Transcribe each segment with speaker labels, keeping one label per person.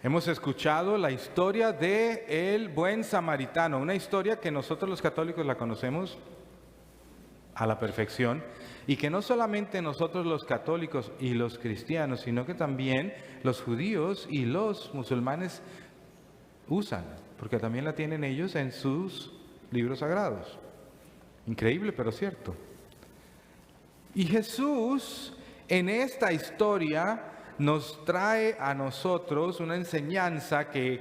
Speaker 1: Hemos escuchado la historia de el buen samaritano, una historia que nosotros los católicos la conocemos a la perfección y que no solamente nosotros los católicos y los cristianos, sino que también los judíos y los musulmanes usan, porque también la tienen ellos en sus libros sagrados. Increíble, pero cierto. Y Jesús en esta historia nos trae a nosotros una enseñanza que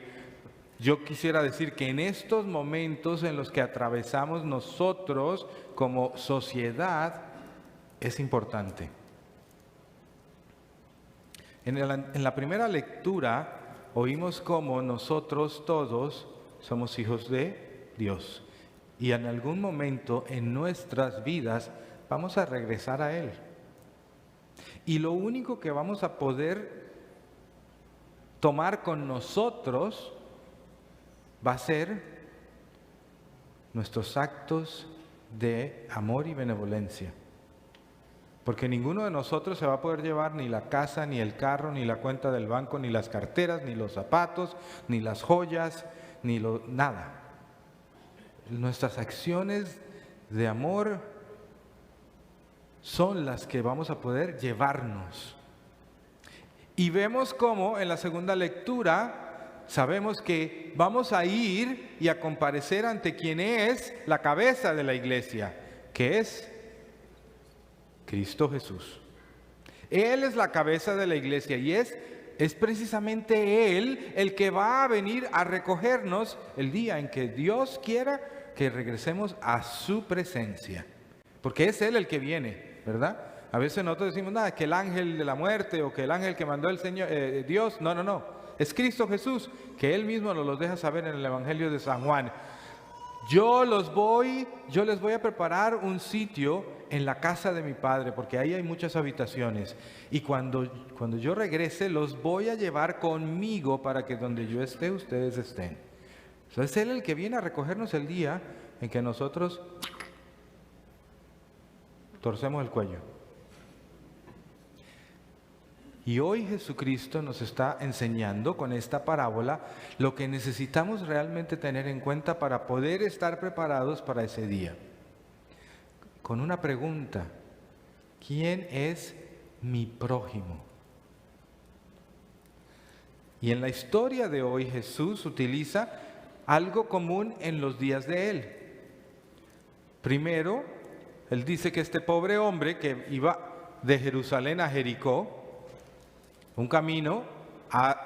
Speaker 1: yo quisiera decir que en estos momentos en los que atravesamos nosotros como sociedad es importante. En la primera lectura oímos cómo nosotros todos somos hijos de Dios y en algún momento en nuestras vidas vamos a regresar a Él. Y lo único que vamos a poder tomar con nosotros va a ser nuestros actos de amor y benevolencia. Porque ninguno de nosotros se va a poder llevar ni la casa, ni el carro, ni la cuenta del banco, ni las carteras, ni los zapatos, ni las joyas, nada. Nuestras acciones de amor son las que vamos a poder llevarnos. Y vemos cómo en la segunda lectura sabemos que vamos a ir y a comparecer ante quien es la cabeza de la iglesia, que es Cristo Jesús. Él es la cabeza de la iglesia y es precisamente Él el que va a venir a recogernos el día en que Dios quiera que regresemos a su presencia. Porque es Él el que viene, ¿verdad? A veces nosotros decimos, nada, que el ángel de la muerte o que el ángel que mandó el Señor, Dios. No. Es Cristo Jesús, que Él mismo nos lo deja saber en el Evangelio de San Juan. Yo les voy a preparar un sitio en la casa de mi Padre, porque ahí hay muchas habitaciones. Y cuando yo regrese, los voy a llevar conmigo para que donde yo esté, ustedes estén. Entonces, es Él el que viene a recogernos el día en que nosotros torcemos el cuello. Y hoy Jesucristo nos está enseñando con esta parábola lo que necesitamos realmente tener en cuenta para poder estar preparados para ese día. Con una pregunta: ¿quién es mi prójimo? Y en la historia de hoy Jesús utiliza algo común en los días de Él. Primero, Él dice que este pobre hombre que iba de Jerusalén a Jericó, un camino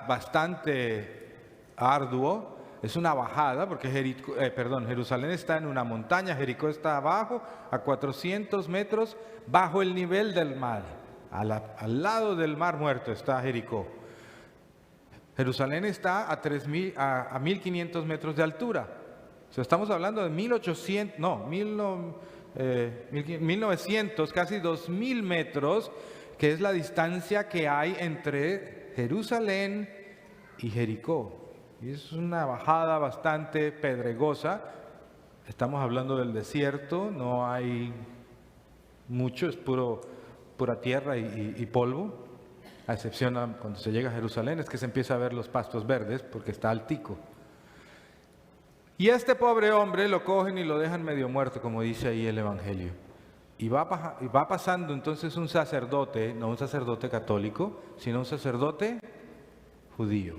Speaker 1: bastante arduo, es una bajada, porque Jerusalén está en una montaña, Jericó está abajo, a 400 metros bajo el nivel del mar, al lado del mar muerto está Jericó. Jerusalén está a 1500 metros de altura. O sea, estamos hablando de 1900, casi 2000 metros, que es la distancia que hay entre Jerusalén y Jericó. Y es una bajada bastante pedregosa. Estamos hablando del desierto, no hay mucho, es pura tierra y polvo. A excepción cuando se llega a Jerusalén, es que se empieza a ver los pastos verdes porque está altico. Y a este pobre hombre lo cogen y lo dejan medio muerto, como dice ahí el Evangelio. Y va pasando entonces un sacerdote, no un sacerdote católico, sino un sacerdote judío,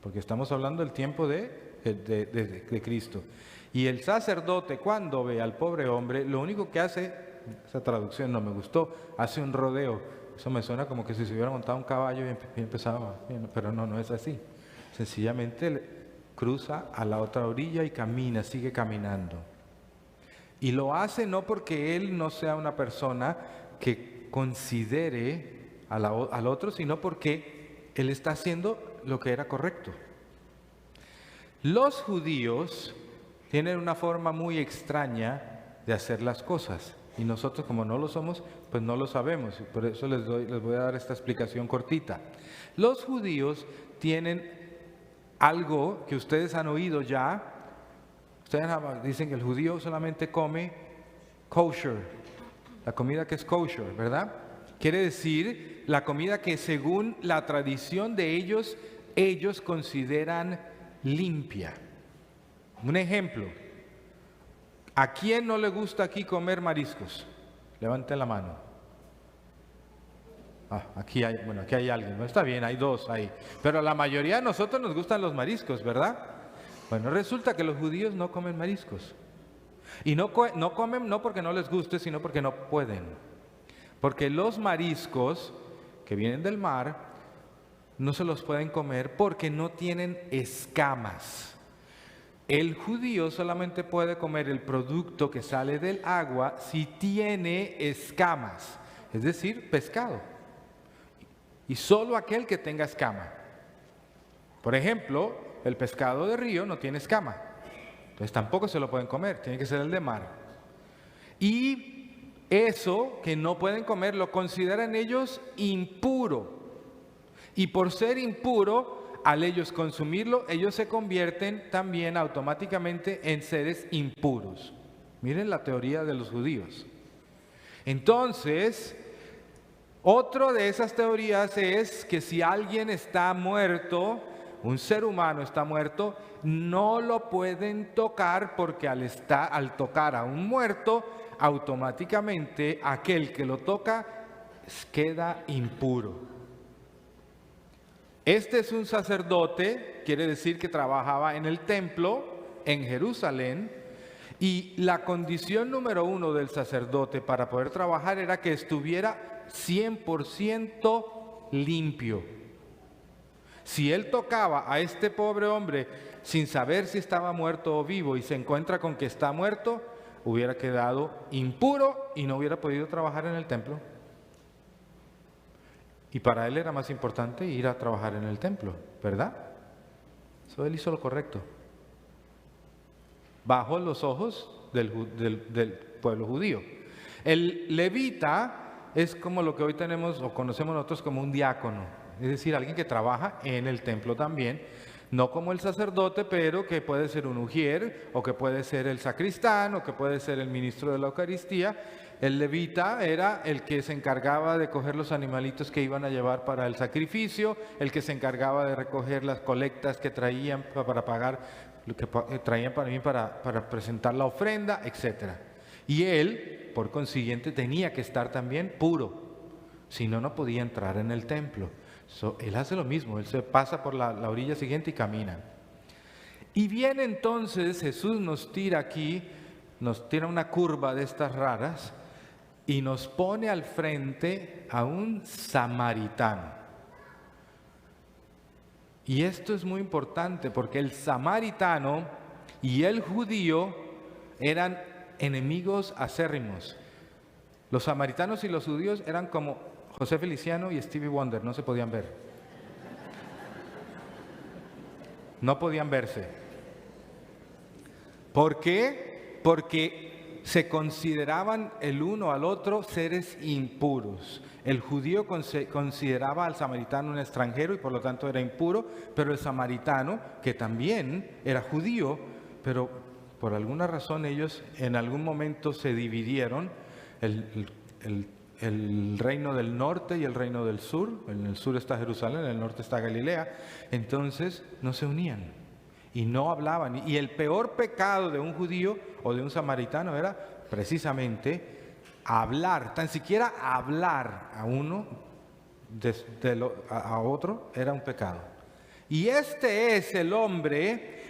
Speaker 1: porque estamos hablando del tiempo de Cristo. Y el sacerdote, cuando ve al pobre hombre, lo único que hace, esa traducción no me gustó, hace un rodeo. Eso me suena como que si se hubiera montado un caballo y empezaba, pero no es así. Sencillamente cruza a la otra orilla y camina, sigue caminando. Y lo hace no porque él no sea una persona que considere al otro, sino porque él está haciendo lo que era correcto. Los judíos tienen una forma muy extraña de hacer las cosas. Y nosotros, como no lo somos, pues no lo sabemos. Y por eso les voy a dar esta explicación cortita. Los judíos tienen algo que ustedes han oído ya. Ustedes dicen que el judío solamente come kosher, la comida que es kosher, ¿verdad? Quiere decir la comida que según la tradición de ellos ellos consideran limpia. Un ejemplo, ¿a quién no le gusta aquí comer mariscos? Levante la mano. Aquí hay alguien, no está bien, hay dos ahí. Pero a la mayoría de nosotros nos gustan los mariscos, ¿verdad? Bueno, resulta que los judíos no comen mariscos. Y no comen no porque no les guste, sino porque no pueden. Porque los mariscos que vienen del mar no se los pueden comer porque no tienen escamas. El judío solamente puede comer el producto que sale del agua si tiene escamas, es decir, pescado. Y solo aquel que tenga escama. Por ejemplo, el pescado de río no tiene escama, entonces tampoco se lo pueden comer, tiene que ser el de mar. Y eso que no pueden comer lo consideran ellos impuro. Y por ser impuro, al ellos consumirlo, ellos se convierten también automáticamente en seres impuros. Miren la teoría de los judíos. Entonces, otra de esas teorías es que si alguien está muerto, un ser humano está muerto, no lo pueden tocar porque al tocar a un muerto, automáticamente aquel que lo toca queda impuro. Este es un sacerdote, quiere decir que trabajaba en el templo en Jerusalén, y la condición número uno del sacerdote para poder trabajar era que estuviera 100% limpio. Si él tocaba a este pobre hombre sin saber si estaba muerto o vivo y se encuentra con que está muerto, hubiera quedado impuro y no hubiera podido trabajar en el templo. Y para él era más importante ir a trabajar en el templo, ¿verdad? Eso él hizo lo correcto. Bajo los ojos del pueblo judío. El levita es como lo que hoy tenemos o conocemos nosotros como un diácono. Es decir, alguien que trabaja en el templo también. No como el sacerdote, pero que puede ser un ujier, o que puede ser el sacristán, o que puede ser el ministro de la Eucaristía. El levita era el que se encargaba de coger los animalitos que iban a llevar para el sacrificio, el que se encargaba de recoger las colectas que traían para pagar, lo que traían para presentar la ofrenda, etc. Y él, por consiguiente, tenía que estar también puro, si no, no podía entrar en el templo. Él hace lo mismo, él se pasa por la orilla siguiente y camina. Y viene entonces, Jesús nos tira aquí, nos tira una curva de estas raras, y nos pone al frente a un samaritano. Y esto es muy importante porque el samaritano y el judío eran enemigos acérrimos. Los samaritanos y los judíos eran como José Feliciano y Stevie Wonder, no se podían ver. No podían verse. ¿Por qué? Porque se consideraban el uno al otro seres impuros. El judío consideraba al samaritano un extranjero y por lo tanto era impuro, pero el samaritano, que también era judío, pero por alguna razón ellos en algún momento se dividieron, el reino del norte y el reino del sur. En el sur está Jerusalén, en el norte está Galilea. Entonces no se unían y no hablaban. Y el peor pecado de un judío o de un samaritano era precisamente hablar, tan siquiera hablar a uno a otro era un pecado. Y este es el hombre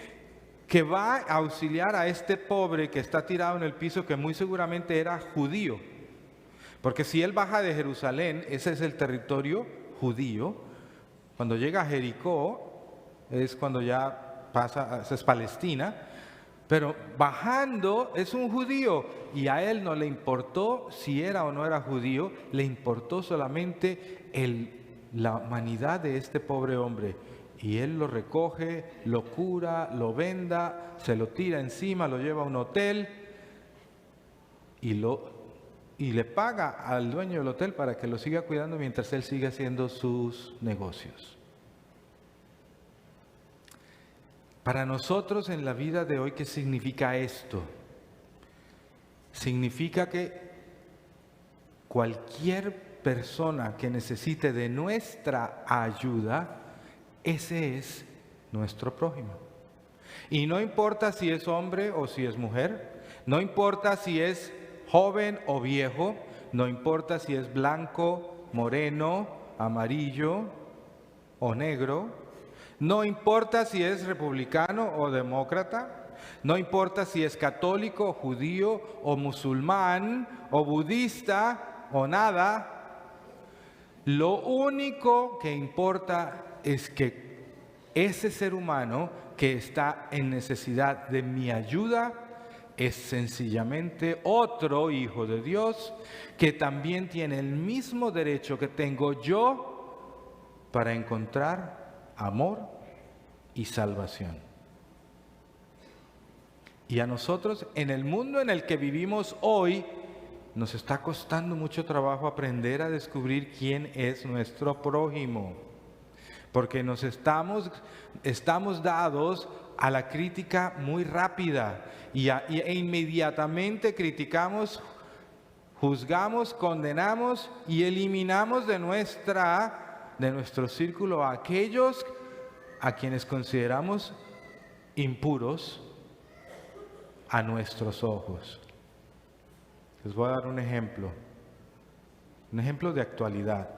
Speaker 1: que va a auxiliar a este pobre que está tirado en el piso, que muy seguramente era judío. Porque si él baja de Jerusalén, ese es el territorio judío. Cuando llega a Jericó, es cuando ya pasa, es Palestina, pero bajando es un judío y a él no le importó si era o no era judío, le importó solamente la humanidad de este pobre hombre. Y él lo recoge, lo cura, lo venda, se lo tira encima, lo lleva a un hotel y le paga al dueño del hotel para que lo siga cuidando mientras él sigue haciendo sus negocios. Para nosotros en la vida de hoy, ¿qué significa esto? Significa que cualquier persona que necesite de nuestra ayuda Ese es nuestro prójimo. Y no importa si es hombre o si es mujer, no importa si es joven o viejo, no importa si es blanco, moreno, amarillo o negro, no importa si es republicano o demócrata, no importa si es católico o judío o musulmán o budista o nada. Lo único que importa es que ese ser humano que está en necesidad de mi ayuda es sencillamente otro hijo de Dios que también tiene el mismo derecho que tengo yo para encontrar amor y salvación. Y a nosotros, en el mundo en el que vivimos hoy, nos está costando mucho trabajo aprender a descubrir quién es nuestro prójimo, porque nos estamos dados a la crítica muy rápida e inmediatamente criticamos, juzgamos, condenamos y eliminamos de nuestro círculo a aquellos a quienes consideramos impuros a nuestros ojos. Les voy a dar un ejemplo de actualidad.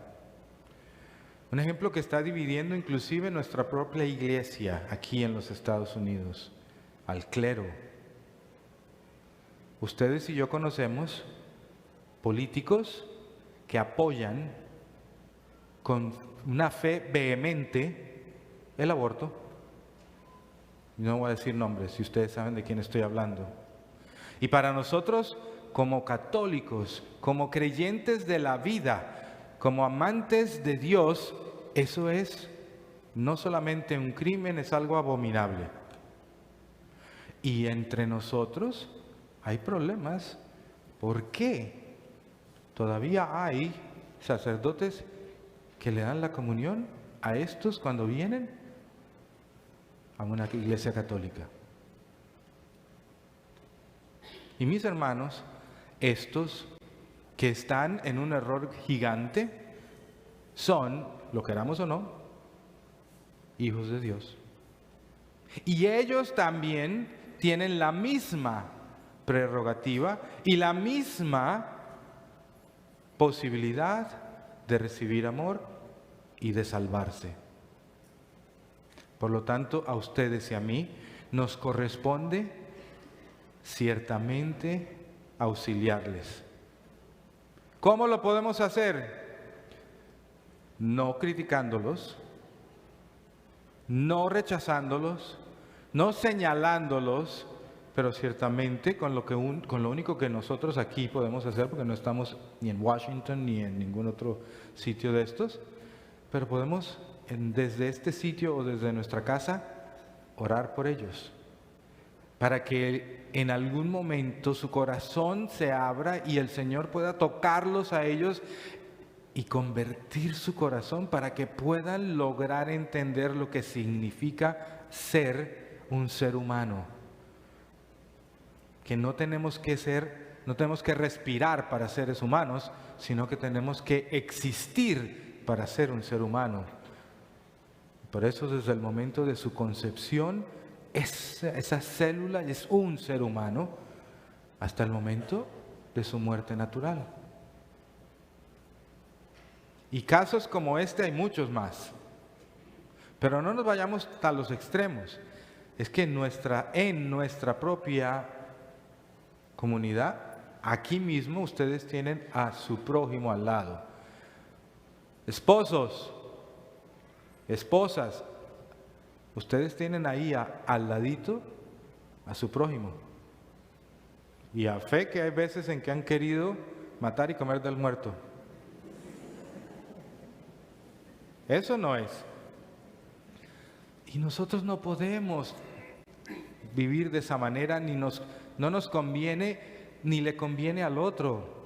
Speaker 1: Un ejemplo que está dividiendo inclusive nuestra propia iglesia aquí en los Estados Unidos, al clero. Ustedes y yo conocemos políticos que apoyan con una fe vehemente el aborto. No voy a decir nombres, si ustedes saben de quién estoy hablando. Y para nosotros, como católicos, como creyentes de la vida, como amantes de Dios, eso es no solamente un crimen, es algo abominable. Y entre nosotros hay problemas. ¿Por qué? Todavía hay sacerdotes que le dan la comunión a estos cuando vienen a una iglesia católica. Y mis hermanos, estos que están en un error gigante son, lo queramos o no, hijos de Dios. Y ellos también tienen la misma prerrogativa y la misma posibilidad de recibir amor y de salvarse. Por lo tanto, a ustedes y a mí nos corresponde ciertamente auxiliarles. ¿Cómo lo podemos hacer? No criticándolos, no rechazándolos, no señalándolos, pero ciertamente con lo único que nosotros aquí podemos hacer, porque no estamos ni en Washington ni en ningún otro sitio de estos, pero podemos desde este sitio o desde nuestra casa orar por ellos, para que en algún momento su corazón se abra y el Señor pueda tocarlos a ellos y convertir su corazón para que puedan lograr entender lo que significa ser un ser humano. Que no tenemos que respirar para seres humanos, sino que tenemos que existir para ser un ser humano. Por eso desde el momento de su concepción, esa célula es un ser humano hasta el momento de su muerte natural. Y casos como este hay muchos más. Pero no nos vayamos a los extremos. Es que en nuestra propia comunidad, aquí mismo ustedes tienen a su prójimo al lado. Esposos, esposas, ustedes tienen ahí al ladito a su prójimo. Y a fe que hay veces en que han querido matar y comer del muerto. Eso no es. Y nosotros no podemos vivir de esa manera, no nos conviene, ni le conviene al otro.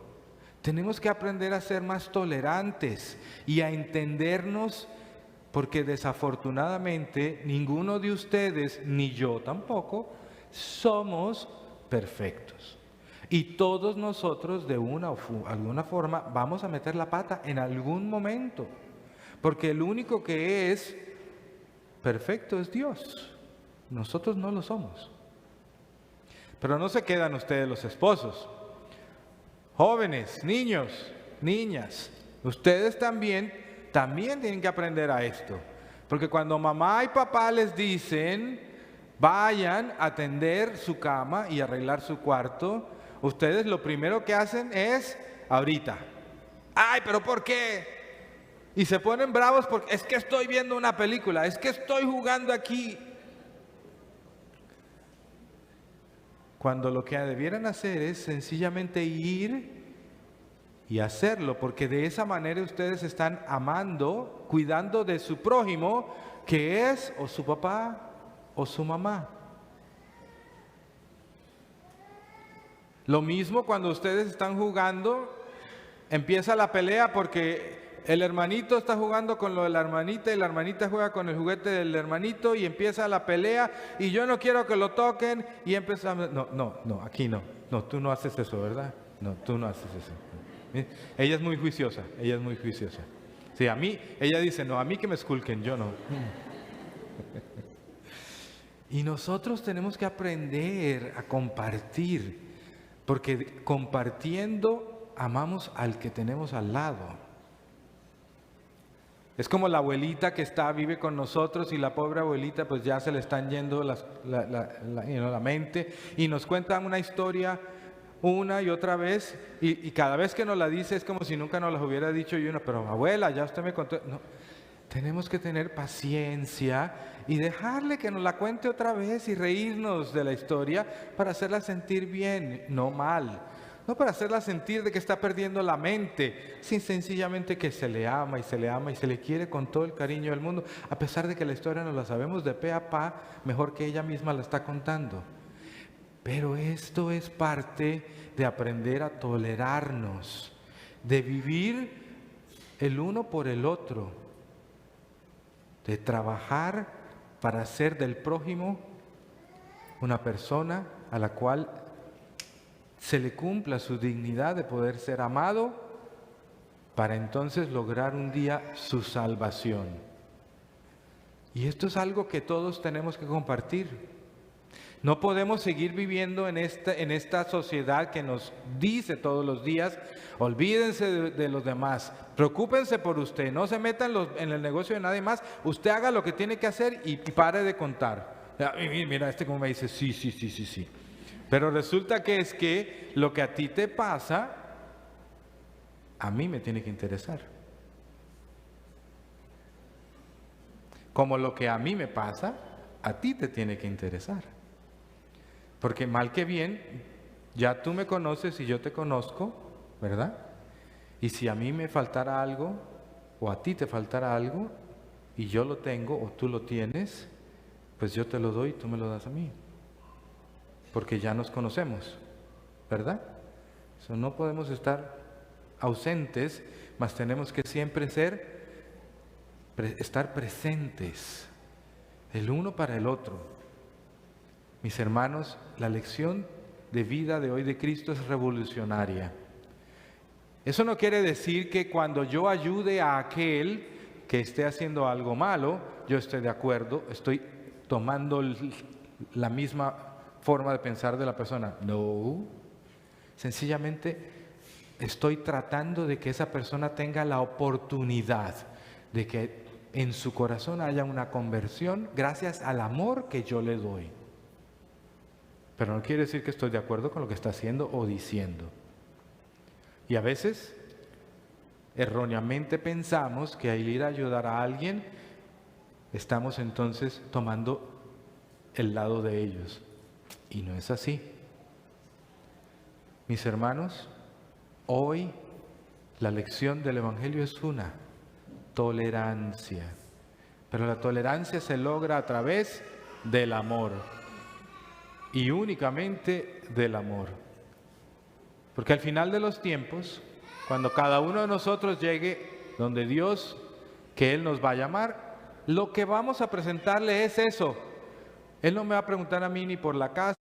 Speaker 1: Tenemos que aprender a ser más tolerantes y a entendernos, porque desafortunadamente ninguno de ustedes, ni yo tampoco, somos perfectos. Y todos nosotros de alguna forma vamos a meter la pata en algún momento. Porque el único que es perfecto es Dios. Nosotros no lo somos. Pero no se quedan ustedes los esposos. Jóvenes, niños, niñas, ustedes también tienen que aprender a esto. Porque cuando mamá y papá les dicen, vayan a tender su cama y arreglar su cuarto, ustedes lo primero que hacen es, ahorita, ay, pero ¿por qué? Y se ponen bravos porque es que estoy viendo una película, es que estoy jugando aquí. Cuando lo que debieran hacer es sencillamente ir y hacerlo, porque de esa manera ustedes están amando, cuidando de su prójimo, que es o su papá o su mamá. Lo mismo cuando ustedes están jugando, empieza la pelea porque el hermanito está jugando con lo de la hermanita y la hermanita juega con el juguete del hermanito y empieza la pelea y yo no quiero que lo toquen y empezamos. No, aquí no. No, tú no haces eso, ¿verdad? No, tú no haces eso. Ella es muy juiciosa, Sí, ella dice, no, a mí que me esculquen, yo no. Y nosotros tenemos que aprender a compartir, porque compartiendo amamos al que tenemos al lado. Es como la abuelita que vive con nosotros y la pobre abuelita pues ya se le están yendo la mente y nos cuentan una historia una y otra vez y cada vez que nos la dice es como si nunca nos la hubiera dicho y uno, pero abuela, ya usted me contó. No, tenemos que tener paciencia y dejarle que nos la cuente otra vez y reírnos de la historia para hacerla sentir bien, no mal. No para hacerla sentir de que está perdiendo la mente, sino sencillamente que se le ama y se le ama y se le quiere con todo el cariño del mundo, a pesar de que la historia no la sabemos de pe a pa, mejor que ella misma la está contando. Pero esto es parte de aprender a tolerarnos, de vivir el uno por el otro, de trabajar para hacer del prójimo una persona a la cual se le cumpla su dignidad de poder ser amado, para entonces lograr un día su salvación. Y esto es algo que todos tenemos que compartir. No podemos seguir viviendo en esta sociedad que nos dice todos los días, olvídense de los demás, preocúpense por usted, no se metan en el negocio de nadie más, usted haga lo que tiene que hacer y pare de contar. Mira, como me dice, sí. Pero resulta que es que lo que a ti te pasa, a mí me tiene que interesar. Como lo que a mí me pasa, a ti te tiene que interesar. Porque mal que bien, ya tú me conoces y yo te conozco, ¿verdad? Y si a mí me faltara algo, o a ti te faltara algo, y yo lo tengo o tú lo tienes, pues yo te lo doy y tú me lo das a mí. Porque ya nos conocemos, ¿verdad? No podemos estar ausentes, mas tenemos que siempre estar presentes, el uno para el otro. Mis hermanos, la lección de vida de hoy de Cristo es revolucionaria. Eso no quiere decir que cuando yo ayude a aquel que esté haciendo algo malo, yo esté de acuerdo, estoy tomando la misma forma de pensar de la persona. No, sencillamente estoy tratando de que esa persona tenga la oportunidad de que en su corazón haya una conversión gracias al amor que yo le doy. Pero no quiere decir que estoy de acuerdo con lo que está haciendo o diciendo. Y a veces, erróneamente pensamos que al ir a ayudar a alguien, estamos entonces tomando el lado de ellos. Y no es así. Mis hermanos, hoy la lección del Evangelio es una: tolerancia. Pero la tolerancia se logra a través del amor. Y únicamente del amor. Porque al final de los tiempos, cuando cada uno de nosotros llegue donde Dios, que Él nos va a llamar, lo que vamos a presentarle es eso. Él no me va a preguntar a mí ni por la casa,